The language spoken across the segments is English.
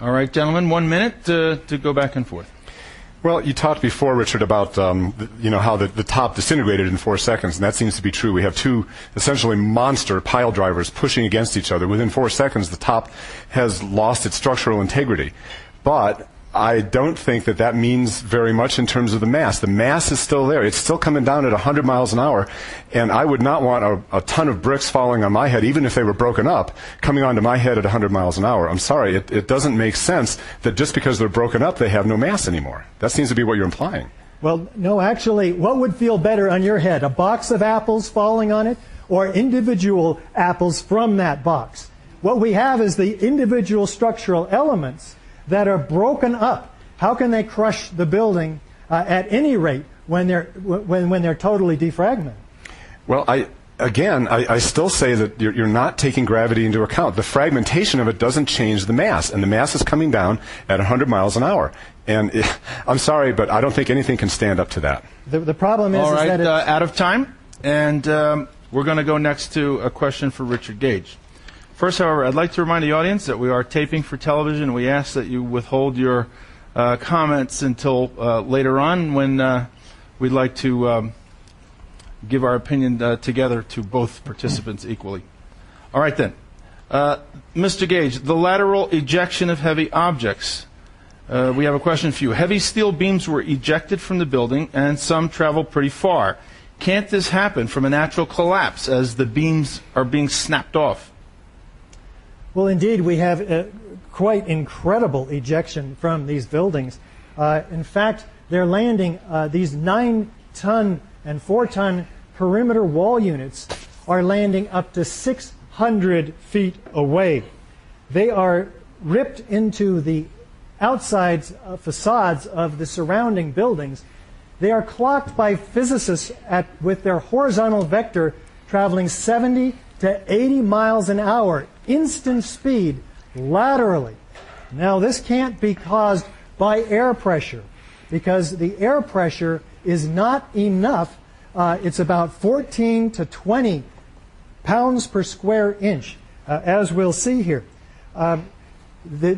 All right, gentlemen, 1 minute to go back and forth. Well, you talked before, Richard, about how the top disintegrated in 4 seconds, and that seems to be true. We have two essentially monster pile drivers pushing against each other. Within 4 seconds, the top has lost its structural integrity. But I don't think that that means very much in terms of the mass. The mass is still there. It's still coming down at 100 miles an hour, and I would not want a ton of bricks falling on my head, even if they were broken up, coming onto my head at 100 miles an hour. I'm sorry, it doesn't make sense that just because they're broken up, they have no mass anymore. That seems to be what you're implying. Well, no, actually, what would feel better on your head, a box of apples falling on it, or individual apples from that box? What we have is the individual structural elements that are broken up. How can they crush the building at any rate when they're totally defragmented? Well, I still say that you're not taking gravity into account. The fragmentation of it doesn't change the mass, and the mass is coming down at 100 miles an hour. And I'm sorry, but I don't think anything can stand up to that. The problem is, all right, that it's out of time, and we're going to go next to a question for Richard Gage. First, however, I'd like to remind the audience that we are taping for television. We ask that you withhold your comments until later on when we'd like to give our opinion together to both participants equally. All right, then. Mr. Gage, the lateral ejection of heavy objects. We have a question for you. Heavy steel beams were ejected from the building, and some traveled pretty far. Can't this happen from a natural collapse as the beams are being snapped off? Well, indeed, we have quite incredible ejection from these buildings. In fact, they're landing, these 9-ton and 4-ton perimeter wall units are landing up to 600 feet away. They are ripped into the outside facades of the surrounding buildings. They are clocked by physicists with their horizontal vector traveling 70 to 80 miles an hour, instant speed, laterally. Now, this can't be caused by air pressure, because the air pressure is not enough. It's about 14 to 20 pounds per square inch, as we'll see here. The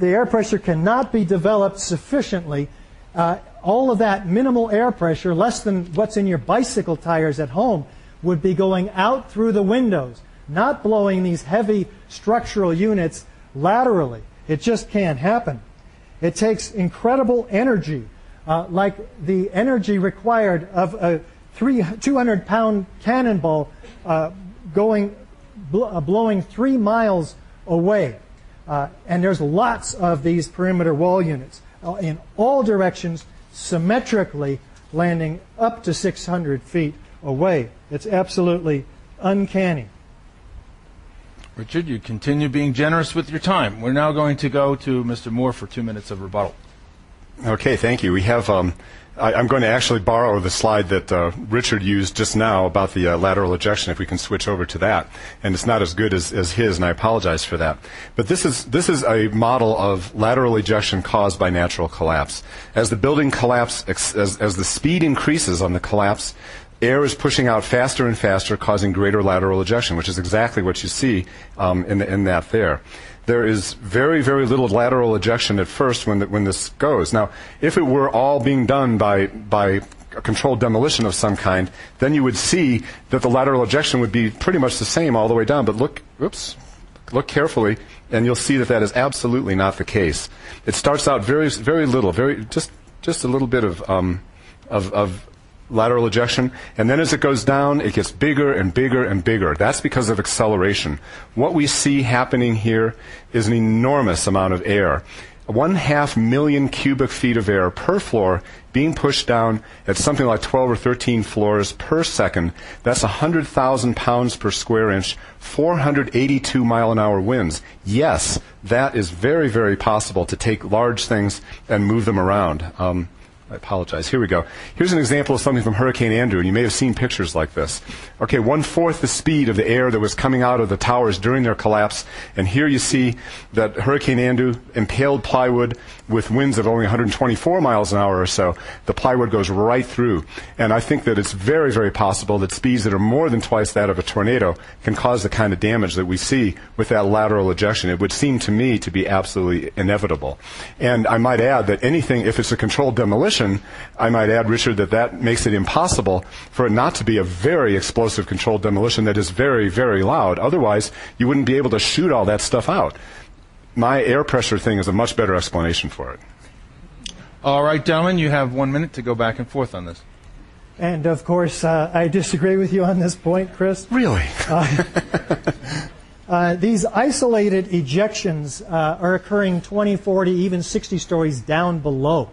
air pressure cannot be developed sufficiently. All of that minimal air pressure, less than what's in your bicycle tires at home, would be going out through the windows, not blowing these heavy structural units laterally. It just can't happen. It takes incredible energy, like the energy required of a 200-pound cannonball blowing 3 miles away. And there's lots of these perimeter wall units in all directions, symmetrically landing up to 600 feet away. It's absolutely uncanny. Richard, you continue being generous with your time. We're now going to go to Mr. Mohr for 2 minutes of rebuttal. Okay, thank you. We have. I'm going to actually borrow the slide that Richard used just now about the lateral ejection, if we can switch over to that. And it's not as good as his, and I apologize for that. But this is a model of lateral ejection caused by natural collapse. As the building collapses, as the speed increases on the collapse, air is pushing out faster and faster, causing greater lateral ejection, which is exactly what you see in that there. There is very, very little lateral ejection at first when this goes. Now, if it were all being done by a controlled demolition of some kind, then you would see that the lateral ejection would be pretty much the same all the way down. But look carefully, and you'll see that that is absolutely not the case. It starts out very, very little, just a little bit of lateral ejection, and then as it goes down, it gets bigger and bigger and bigger. That's because of acceleration. What we see happening here is an enormous amount of air. 1/2 million cubic feet of air per floor being pushed down at something like 12 or 13 floors per second. That's 100,000 pounds per square inch, 482 mile an hour winds. Yes, that is very, very possible to take large things and move them around. I apologize. Here we go. Here's an example of something from Hurricane Andrew, and you may have seen pictures like this. Okay, 1/4 the speed of the air that was coming out of the towers during their collapse, and here you see that Hurricane Andrew impaled plywood with winds of only 124 miles an hour or so. The plywood goes right through, and I think that it's very, very possible that speeds that are more than twice that of a tornado can cause the kind of damage that we see with that lateral ejection. It would seem to me to be absolutely inevitable. And I might add that anything, if it's a controlled demolition, I might add, Richard, that makes it impossible for it not to be a very explosive controlled demolition that is very, very loud. Otherwise, you wouldn't be able to shoot all that stuff out. My air pressure thing is a much better explanation for it. All right, gentlemen, you have 1 minute to go back and forth on this. And, of course, I disagree with you on this point, Chris. Really? These isolated ejections are occurring 20, 40, even 60 stories down below.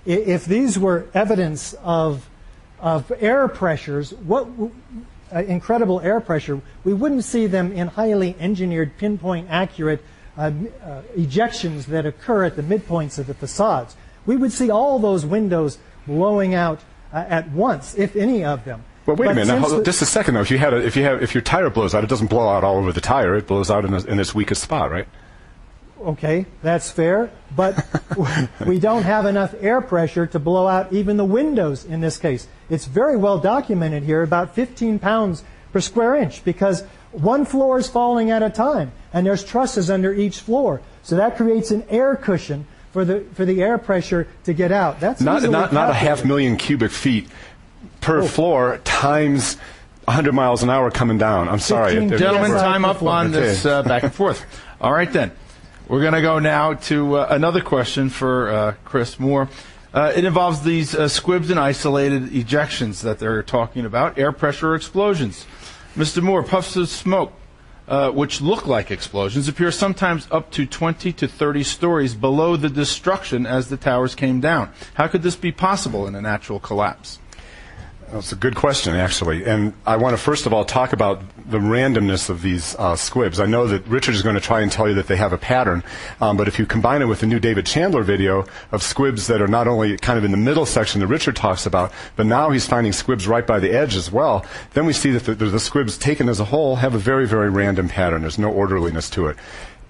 If these were evidence of air pressures, incredible air pressure, we wouldn't see them in highly engineered, pinpoint accurate ejections that occur at the midpoints of the facades. We would see all those windows blowing out at once, if any of them. Well, wait a minute. Now, just a second, though. If your tire blows out, it doesn't blow out all over the tire. It blows out in its weakest spot, right? Okay, that's fair, but we don't have enough air pressure to blow out even the windows in this case. It's very well documented here, about 15 pounds per square inch, because one floor is falling at a time, and there's trusses under each floor. So that creates an air cushion for the air pressure to get out. That's not a 500,000 cubic feet per floor times 100 miles an hour coming down. I'm sorry. Gentlemen, time up on this back and forth. All right, then. We're going to go now to another question for Chris Mohr. It involves these squibs and isolated ejections that they're talking about, air pressure explosions. Mr. Mohr, puffs of smoke, which look like explosions, appear sometimes up to 20 to 30 stories below the destruction as the towers came down. How could this be possible in a natural collapse? That's a good question, actually. And I want to first of all talk about the randomness of these squibs. I know that Richard is going to try and tell you that they have a pattern, but if you combine it with the new David Chandler video of squibs that are not only kind of in the middle section that Richard talks about, but now he's finding squibs right by the edge as well, then we see that the squibs taken as a whole have a very, very random pattern. There's no orderliness to it.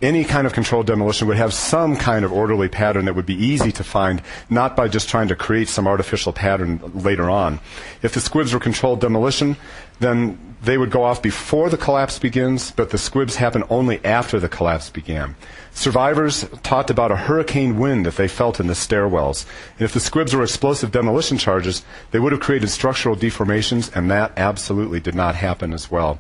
Any kind of controlled demolition would have some kind of orderly pattern that would be easy to find, not by just trying to create some artificial pattern later on. If the squibs were controlled demolition, then they would go off before the collapse begins, but the squibs happen only after the collapse began. Survivors talked about a hurricane wind that they felt in the stairwells. And if the squibs were explosive demolition charges, they would have created structural deformations, and that absolutely did not happen as well.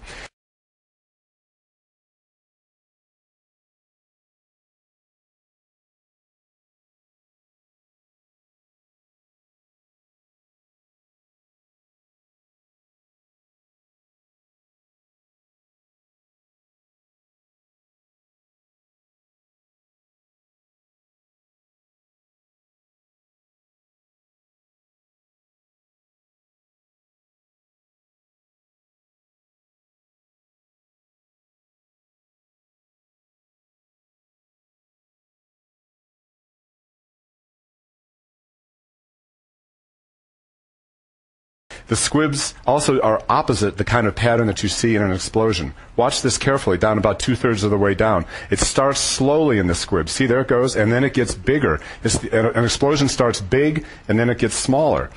The squibs also are opposite the kind of pattern that you see in an explosion. Watch this carefully, down about 2/3 of the way down. It starts slowly in the squib. See, there it goes, and then it gets bigger. An explosion starts big, and then it gets smaller.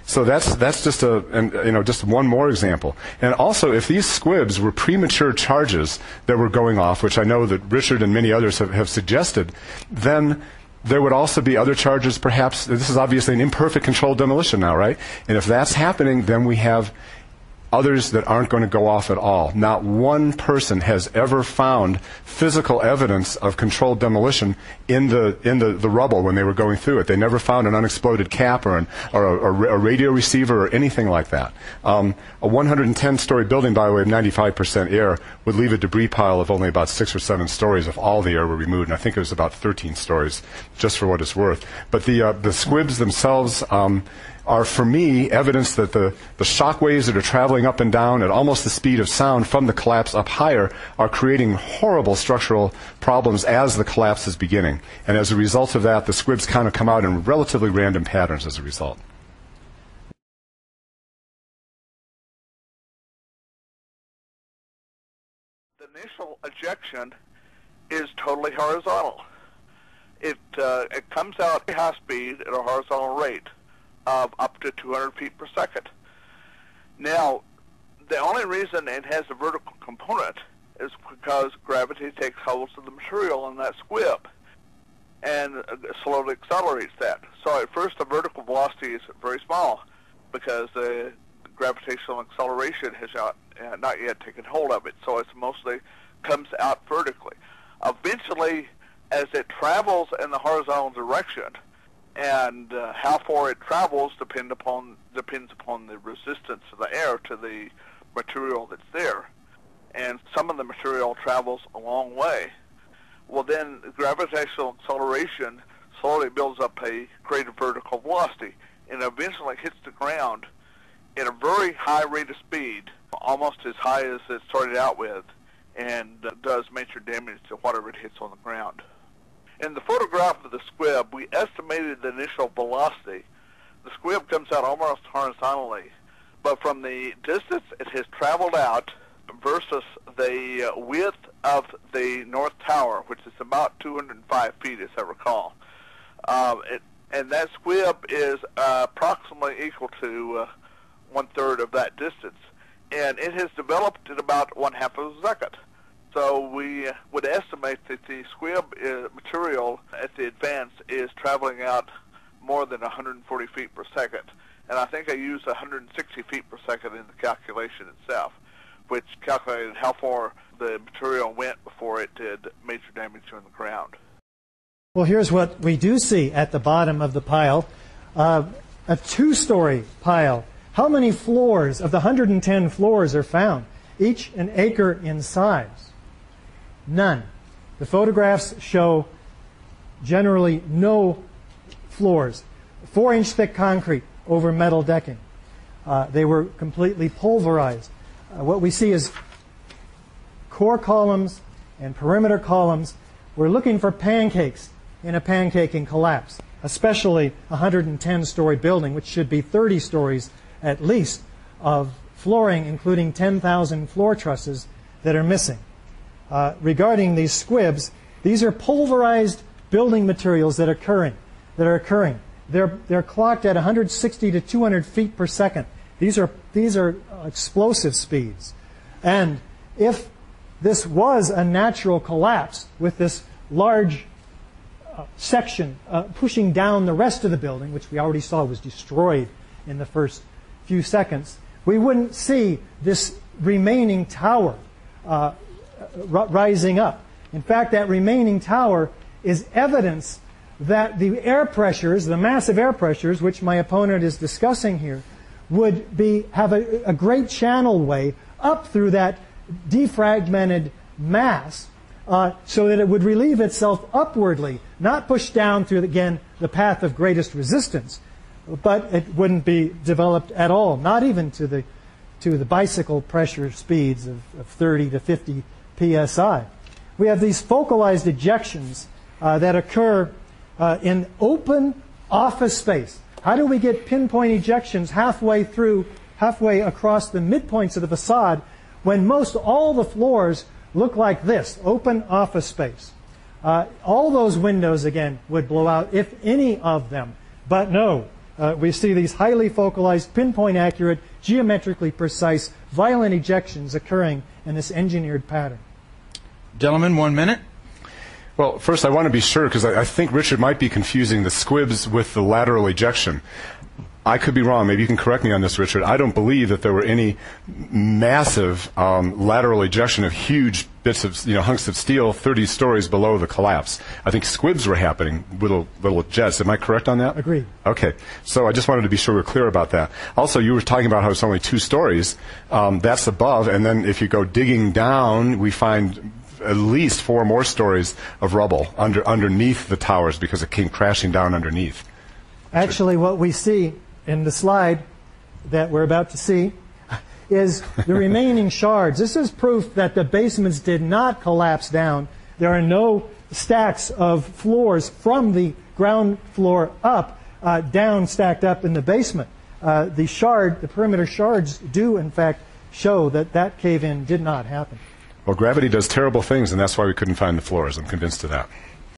So that's just just one more example. And also, if these squibs were premature charges that were going off, which I know that Richard and many others have suggested, then there would also be other charges, perhaps. This is obviously an imperfect controlled demolition now, right? And if that's happening, then we have others that aren't going to go off at all. Not one person has ever found physical evidence of controlled demolition in the rubble when they were going through it. They never found an unexploded cap or a radio receiver or anything like that. A 110-story building, by the way, of 95% air would leave a debris pile of only about 6 or 7 stories if all the air were removed, and I think it was about 13 stories, just for what it's worth. But the squibs themselves are, for me, evidence that the shock waves that are traveling up and down at almost the speed of sound from the collapse up higher are creating horrible structural problems as the collapse is beginning. And as a result of that, the squibs kind of come out in relatively random patterns as a result. The initial ejection is totally horizontal. It comes out at high speed at a horizontal rate of up to 200 feet per second. Now, the only reason it has a vertical component is because gravity takes hold of the material in that squib and slowly accelerates that. So at first the vertical velocity is very small because the gravitational acceleration has not yet taken hold of it, so it mostly comes out vertically. Eventually, as it travels in the horizontal direction, and how far it travels depends upon the resistance of the air to the material that's there. And some of the material travels a long way. Well, then the gravitational acceleration slowly builds up a greater vertical velocity and eventually hits the ground at a very high rate of speed, almost as high as it started out with, and does major damage to whatever it hits on the ground. In the photograph of the squib, we estimated the initial velocity. The squib comes out almost horizontally, but from the distance it has traveled out versus the width of the North Tower, which is about 205 feet, as I recall. And that squib is approximately equal to one-third of that distance. And it has developed in about 1/2 of a second. So we would estimate that the squib material at the advance is traveling out more than 140 feet per second. And I think I used 160 feet per second in the calculation itself, which calculated how far the material went before it did major damage on the ground. Well, here's what we do see at the bottom of the pile. A two-story pile. How many floors of the 110 floors are found? Each an acre in size. None. The photographs show generally no floors. 4-inch thick concrete over metal decking. They were completely pulverized. What we see is core columns and perimeter columns. We're looking for pancakes in a pancaking collapse, especially a 110-story building, which should be 30 stories at least of flooring, including 10,000 floor trusses that are missing. Regarding these squibs, these are pulverized building materials that are occurring. They're clocked at 160 to 200 feet per second. These are explosive speeds. And if this was a natural collapse with this large section pushing down the rest of the building, which we already saw was destroyed in the first few seconds, we wouldn't see this remaining tower rising up. In fact, that remaining tower is evidence that the air pressures, the massive air pressures, which my opponent is discussing here, would have a great channel way up through that defragmented mass so that it would relieve itself upwardly, not push down through, again, the path of greatest resistance, but it wouldn't be developed at all, not even to the bicycle pressure speeds of 30 to 50 psi. We have these focalized ejections that occur in open office space. How do we get pinpoint ejections halfway across the midpoints of the facade when most all the floors look like this, open office space? All those windows, again, would blow out, if any of them. But no, we see these highly focalized, pinpoint accurate, geometrically precise, violent ejections occurring in this engineered pattern. Gentlemen, 1 minute. Well, first I want to be sure, because I think Richard might be confusing the squibs with the lateral ejection. I could be wrong. Maybe you can correct me on this, Richard. I don't believe that there were any massive lateral ejection of huge bits of hunks of steel 30 stories below the collapse. I think squibs were happening, little jets. Am I correct on that? Agreed. Okay. So I just wanted to be sure we're clear about that. Also, you were talking about how it's only 2 stories. That's above, and then if you go digging down, we find at least 4 more stories of rubble underneath the towers because it came crashing down underneath. Actually, what we see in the slide that we're about to see is the remaining shards. This is proof that the basements did not collapse down. There are no stacks of floors from the ground floor up, down, stacked up in the basement. The perimeter shards do, in fact, show that that cave-in did not happen. Well, gravity does terrible things, and that's why we couldn't find the floors. I'm convinced of that.